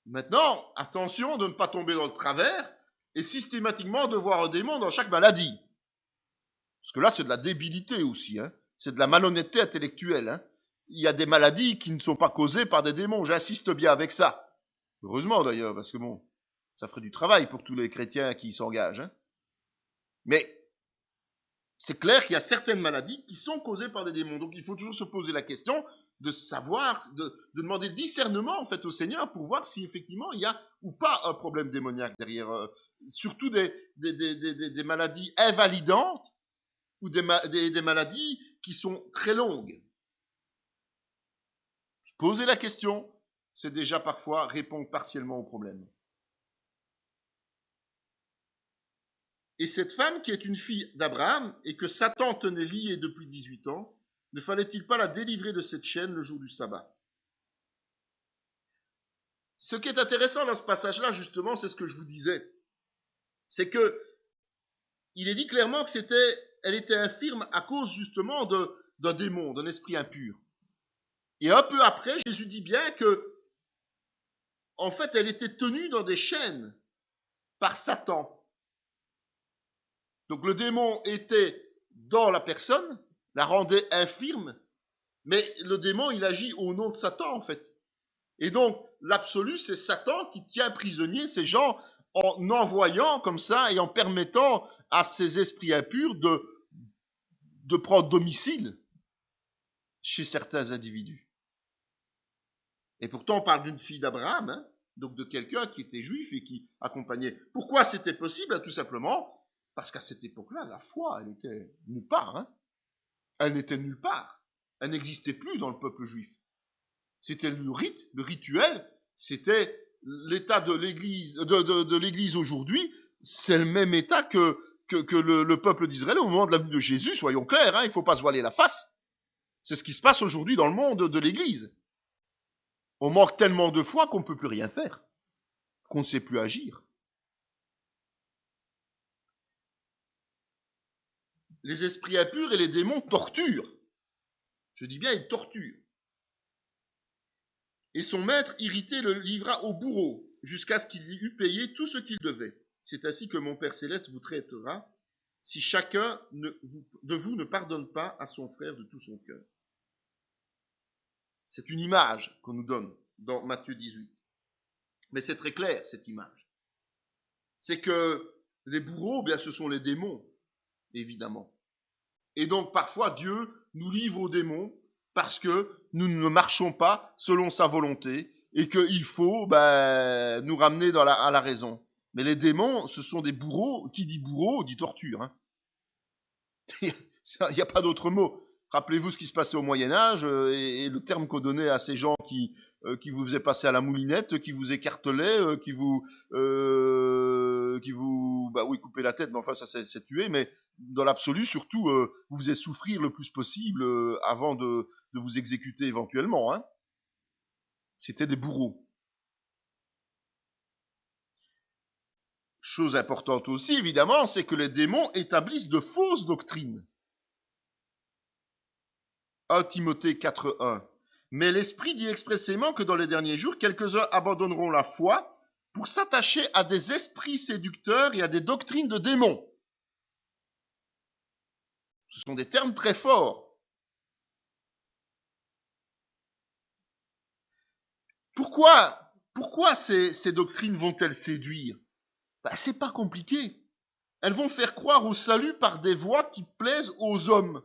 Maintenant, attention de ne pas tomber dans le travers et systématiquement de voir un démon dans chaque maladie. Parce que là, c'est de la débilité aussi. Hein. C'est de la malhonnêteté intellectuelle. Hein. Il y a des maladies qui ne sont pas causées par des démons. J'insiste bien avec ça. Heureusement d'ailleurs, parce que ça ferait du travail pour tous les chrétiens qui s'engagent. Hein. Mais c'est clair qu'il y a certaines maladies qui sont causées par des démons. Donc il faut toujours se poser la question de savoir, de demander le discernement en fait au Seigneur pour voir si effectivement il y a ou pas un problème démoniaque derrière. Surtout des maladies invalidantes ou des maladies qui sont très longues. Poser la question, c'est déjà parfois répondre partiellement au problème. Et cette femme qui est une fille d'Abraham et que Satan tenait liée depuis 18 ans, ne fallait-il pas la délivrer de cette chaîne le jour du sabbat? Ce qui est intéressant dans ce passage-là, justement, c'est ce que je vous disais. C'est que il est dit clairement que elle était infirme à cause justement d'un démon, d'un esprit impur. Et un peu après, Jésus dit bien que, en fait, elle était tenue dans des chaînes par Satan. Donc le démon était dans la personne, la rendait infirme, mais le démon, il agit au nom de Satan, en fait. Et donc, l'absolu, c'est Satan qui tient prisonnier ces gens en envoyant comme ça et en permettant à ces esprits impurs de prendre domicile chez certains individus. Et pourtant, on parle d'une fille d'Abraham, hein, donc de quelqu'un qui était juif et qui accompagnait. Pourquoi c'était possible? Tout simplement parce qu'à cette époque-là, la foi, elle était nulle part. Hein. Elle n'était nulle part. Elle n'existait plus dans le peuple juif. C'était le rite, le rituel, c'était l'état de l'Église, de l'Église aujourd'hui, c'est le même état que le peuple d'Israël au moment de la venue de Jésus, soyons clairs, hein, il ne faut pas se voiler la face. C'est ce qui se passe aujourd'hui dans le monde de l'Église. On manque tellement de foi qu'on ne peut plus rien faire, qu'on ne sait plus agir. Les esprits impurs et les démons torturent. Je dis bien, ils torturent. Et son maître, irrité, le livra au bourreau, jusqu'à ce qu'il lui eût payé tout ce qu'il devait. C'est ainsi que mon Père Céleste vous traitera, si chacun de vous ne pardonne pas à son frère de tout son cœur. C'est une image qu'on nous donne dans Matthieu 18. Mais c'est très clair, cette image. C'est que les bourreaux, bien, ce sont les démons, évidemment. Et donc, parfois, Dieu nous livre aux démons parce que nous ne marchons pas selon sa volonté et qu'il faut nous ramener à la raison. Mais les démons, ce sont des bourreaux. Qui dit bourreau, dit torture. Hein. Il n'y a pas d'autre mot. Rappelez-vous ce qui se passait au Moyen-Âge et le terme qu'on donnait à ces gens qui vous faisaient passer à la moulinette, qui vous écartelaient, qui vous coupaient la tête, mais enfin ça c'est tué, mais dans l'absolu surtout vous faisaient souffrir le plus possible avant de vous exécuter éventuellement. Hein. C'était des bourreaux. Chose importante aussi, évidemment, c'est que les démons établissent de fausses doctrines. 1 Timothée 4.1. Mais l'Esprit dit expressément que dans les derniers jours, quelques-uns abandonneront la foi pour s'attacher à des esprits séducteurs et à des doctrines de démons. Ce sont des termes très forts. Pourquoi ces doctrines vont-elles séduire ? C'est pas compliqué. Elles vont faire croire au salut par des voies qui plaisent aux hommes.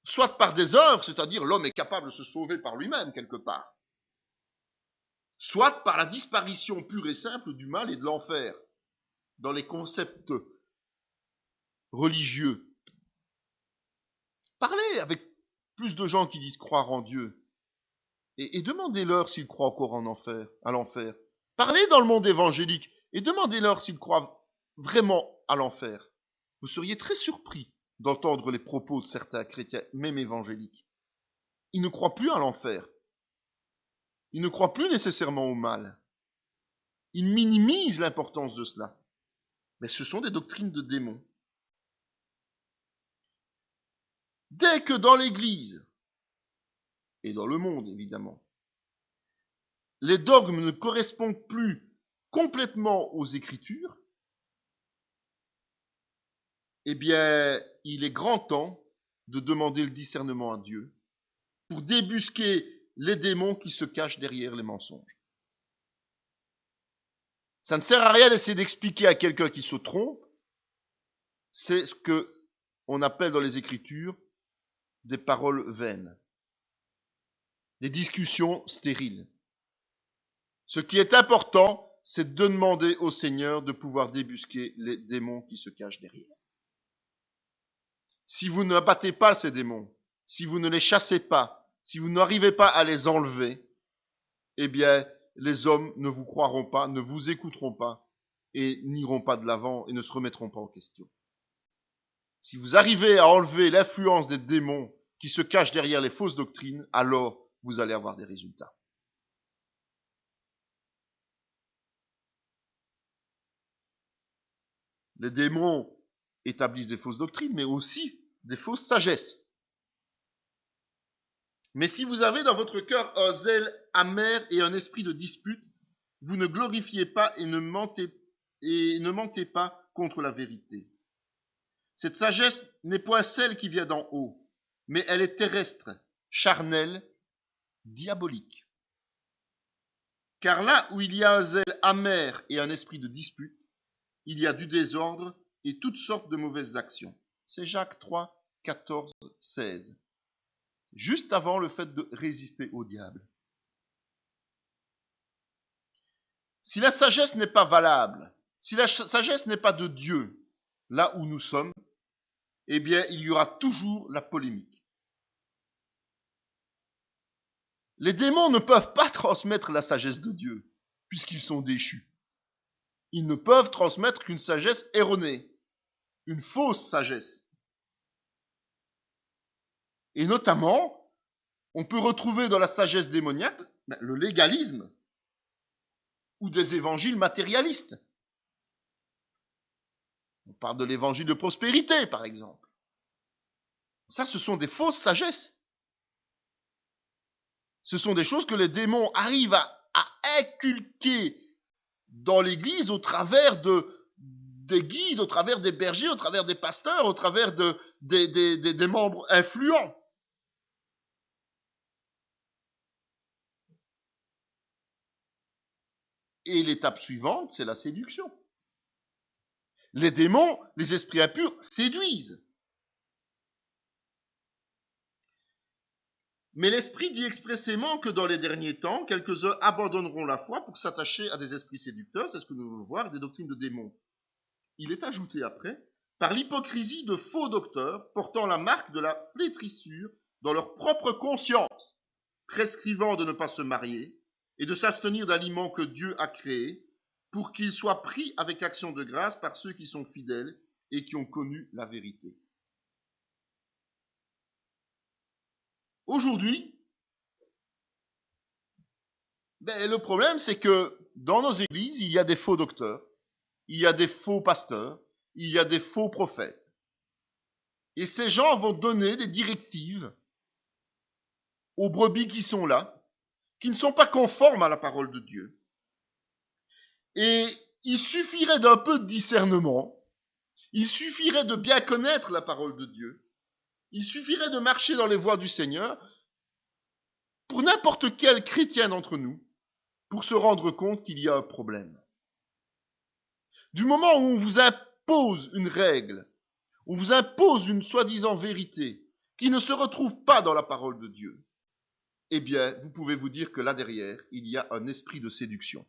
Soit par des œuvres, c'est-à-dire l'homme est capable de se sauver par lui-même quelque part. Soit par la disparition pure et simple du mal et de l'enfer, dans les concepts religieux. Parlez avec plus de gens qui disent croire en Dieu et demandez-leur s'ils croient encore à l'enfer. Parlez dans le monde évangélique et demandez-leur s'ils croient vraiment à l'enfer. Vous seriez très surpris d'entendre les propos de certains chrétiens, même évangéliques. Ils ne croient plus à l'enfer. Ils ne croient plus nécessairement au mal. Ils minimisent l'importance de cela. Mais ce sont des doctrines de démons. Dès que dans l'Église, et dans le monde évidemment, les dogmes ne correspondent plus complètement aux Écritures, eh bien, il est grand temps de demander le discernement à Dieu pour débusquer les démons qui se cachent derrière les mensonges. Ça ne sert à rien d'essayer d'expliquer à quelqu'un qui se trompe. C'est ce que on appelle dans les Écritures des paroles vaines, des discussions stériles. Ce qui est important, c'est de demander au Seigneur de pouvoir débusquer les démons qui se cachent derrière. Si vous ne battez pas ces démons, si vous ne les chassez pas, si vous n'arrivez pas à les enlever, eh bien, les hommes ne vous croiront pas, ne vous écouteront pas, et n'iront pas de l'avant et ne se remettront pas en question. Si vous arrivez à enlever l'influence des démons qui se cachent derrière les fausses doctrines, alors vous allez avoir des résultats. Les démons établissent des fausses doctrines, mais aussi des fausses sagesses. Mais si vous avez dans votre cœur un zèle amer et un esprit de dispute, vous ne glorifiez pas et ne mentez pas contre la vérité. Cette sagesse n'est point celle qui vient d'en haut, mais elle est terrestre, charnelle, diabolique. Car là où il y a un zèle amer et un esprit de dispute, il y a du désordre et toutes sortes de mauvaises actions. C'est Jacques 3, 14, 16. Juste avant le fait de résister au diable. Si la sagesse n'est pas valable, si la sagesse n'est pas de Dieu, là où nous sommes, eh bien, il y aura toujours la polémique. Les démons ne peuvent pas transmettre la sagesse de Dieu, puisqu'ils sont déchus. Ils ne peuvent transmettre qu'une sagesse erronée, une fausse sagesse. Et notamment, on peut retrouver dans la sagesse démoniaque le légalisme ou des évangiles matérialistes. On parle de l'évangile de prospérité, par exemple. Ça, ce sont des fausses sagesses. Ce sont des choses que les démons arrivent à inculquer dans l'Église au travers des guides, au travers des bergers, au travers des pasteurs, au travers des membres influents. Et l'étape suivante, c'est la séduction. Les démons, les esprits impurs, séduisent. Mais l'Esprit dit expressément que dans les derniers temps, quelques-uns abandonneront la foi pour s'attacher à des esprits séducteurs, c'est ce que nous voulons voir, des doctrines de démons. Il est ajouté après, par l'hypocrisie de faux docteurs portant la marque de la flétrissure dans leur propre conscience, prescrivant de ne pas se marier et de s'abstenir d'aliments que Dieu a créés, pour qu'ils soient pris avec action de grâce par ceux qui sont fidèles et qui ont connu la vérité. Aujourd'hui, le problème, c'est que dans nos églises, il y a des faux docteurs, il y a des faux pasteurs, il y a des faux prophètes. Et ces gens vont donner des directives aux brebis qui sont là, qui ne sont pas conformes à la parole de Dieu. Et il suffirait d'un peu de discernement, il suffirait de bien connaître la parole de Dieu, il suffirait de marcher dans les voies du Seigneur pour n'importe quel chrétien d'entre nous pour se rendre compte qu'il y a un problème. Du moment où on vous impose une règle, on vous impose une soi-disant vérité qui ne se retrouve pas dans la parole de Dieu, eh bien, vous pouvez vous dire que là derrière, il y a un esprit de séduction.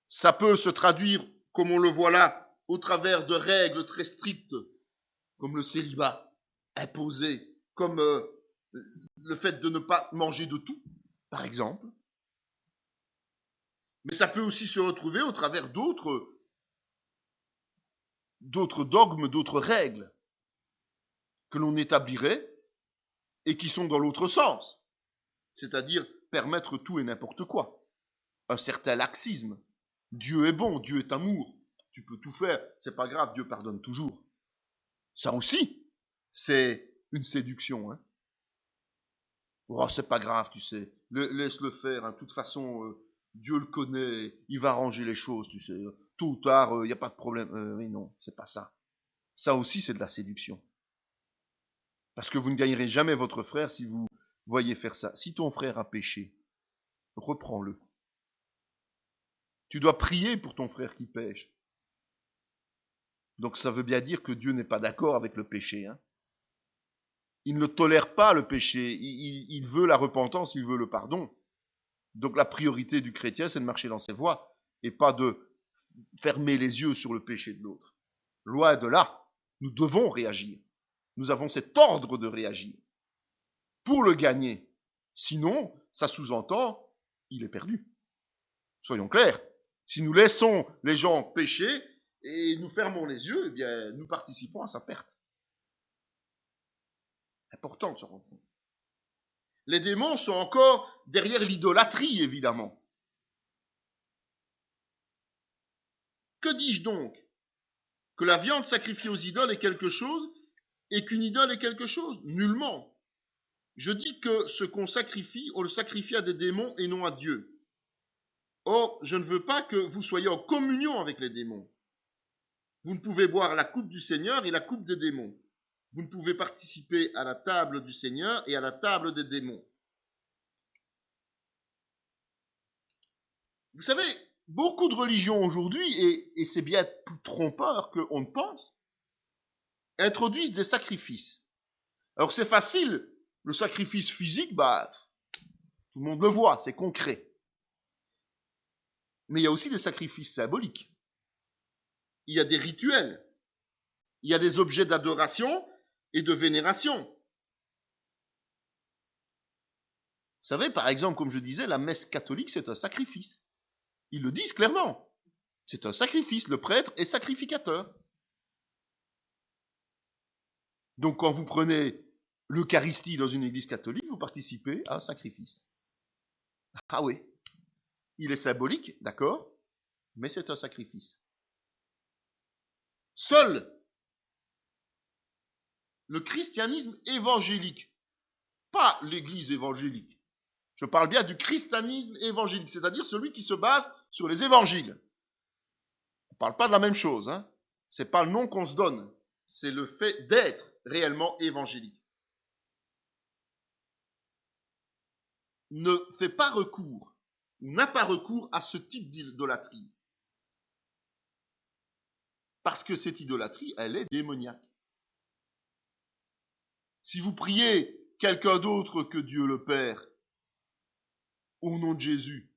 Ça peut se traduire, comme on le voit là, au travers de règles très strictes, comme le célibat imposé, comme le fait de ne pas manger de tout, par exemple. Mais ça peut aussi se retrouver au travers d'autres dogmes, d'autres règles que l'on établirait et qui sont dans l'autre sens, c'est-à-dire permettre tout et n'importe quoi. Un certain laxisme. Dieu est bon, Dieu est amour. Tu peux tout faire, c'est pas grave, Dieu pardonne toujours. Ça aussi, c'est une séduction. Hein. Oh, c'est pas grave, tu sais. Laisse-le faire. De toute façon, Dieu le connaît. Il va arranger les choses, tu sais. Tôt ou tard, il n'y a pas de problème. Mais non, c'est pas ça. Ça aussi, c'est de la séduction. Parce que vous ne gagnerez jamais votre frère si vous voyez faire ça. Si ton frère a péché, reprends-le. Tu dois prier pour ton frère qui pêche. Donc ça veut bien dire que Dieu n'est pas d'accord avec le péché. Hein. Il ne tolère pas le péché. Il veut la repentance, il veut le pardon. Donc la priorité du chrétien, c'est de marcher dans ses voies et pas de fermer les yeux sur le péché de l'autre. Loin de là, nous devons réagir. Nous avons cet ordre de réagir pour le gagner. Sinon, ça sous-entend, il est perdu. Soyons clairs. Si nous laissons les gens pécher et nous fermons les yeux, eh bien, nous participons à sa perte. Important de se rendre compte. Les démons sont encore derrière l'idolâtrie, évidemment. Que dis-je donc? Que la viande sacrifiée aux idoles est quelque chose et qu'une idole est quelque chose? Nullement. Je dis que ce qu'on sacrifie, on le sacrifie à des démons et non à Dieu. Or, je ne veux pas que vous soyez en communion avec les démons. Vous ne pouvez boire la coupe du Seigneur et la coupe des démons. Vous ne pouvez participer à la table du Seigneur et à la table des démons. Vous savez, beaucoup de religions aujourd'hui, et c'est bien plus trompeur qu'on ne pense, introduisent des sacrifices. Alors c'est facile, le sacrifice physique, tout le monde le voit, c'est concret. Mais il y a aussi des sacrifices symboliques. Il y a des rituels. Il y a des objets d'adoration et de vénération. Vous savez, par exemple, comme je disais, la messe catholique, c'est un sacrifice. Ils le disent clairement. C'est un sacrifice. Le prêtre est sacrificateur. Donc, quand vous prenez l'Eucharistie dans une église catholique, vous participez à un sacrifice. Ah oui. Il est symbolique, d'accord, mais c'est un sacrifice. Seul le christianisme évangélique, pas l'église évangélique. Je parle bien du christianisme évangélique, c'est-à-dire celui qui se base sur les évangiles. On ne parle pas de la même chose, hein. C'est pas le nom qu'on se donne, c'est le fait d'être réellement évangélique. Ne fait pas recours, n'a pas recours à ce type d'idolâtrie. Parce que cette idolâtrie, elle est démoniaque. Si vous priez quelqu'un d'autre que Dieu le Père, au nom de Jésus,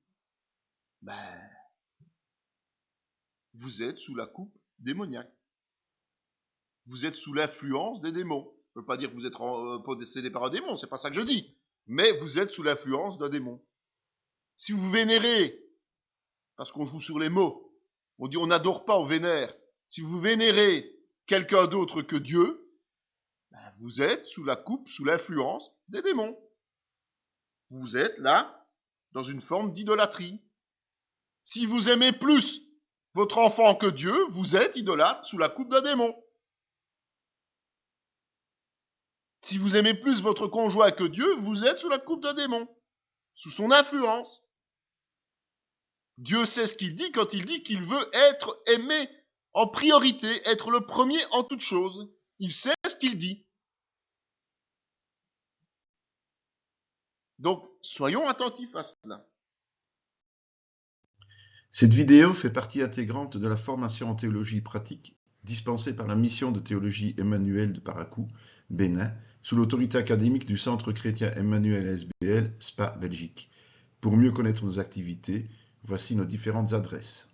vous êtes sous la coupe démoniaque. Vous êtes sous l'influence des démons. Je ne veux pas dire que vous êtes possédé par un démon, c'est pas ça que je dis. Mais vous êtes sous l'influence d'un démon. Si vous vénérez, parce qu'on joue sur les mots, on dit on n'adore pas, on vénère. Si vous vénérez quelqu'un d'autre que Dieu, vous êtes sous la coupe, sous l'influence des démons. Vous êtes là, dans une forme d'idolâtrie. Si vous aimez plus votre enfant que Dieu, vous êtes idolâtre sous la coupe d'un démon. Si vous aimez plus votre conjoint que Dieu, vous êtes sous la coupe d'un démon, sous son influence. Dieu sait ce qu'il dit quand il dit qu'il veut être aimé en priorité, être le premier en toutes choses. Il sait ce qu'il dit. Donc, soyons attentifs à cela. Cette vidéo fait partie intégrante de la formation en théologie pratique dispensée par la mission de théologie Emmanuel de Parakou, Bénin, sous l'autorité académique du Centre chrétien Emmanuel SBL, Spa, Belgique. Pour mieux connaître nos activités, voici nos différentes adresses.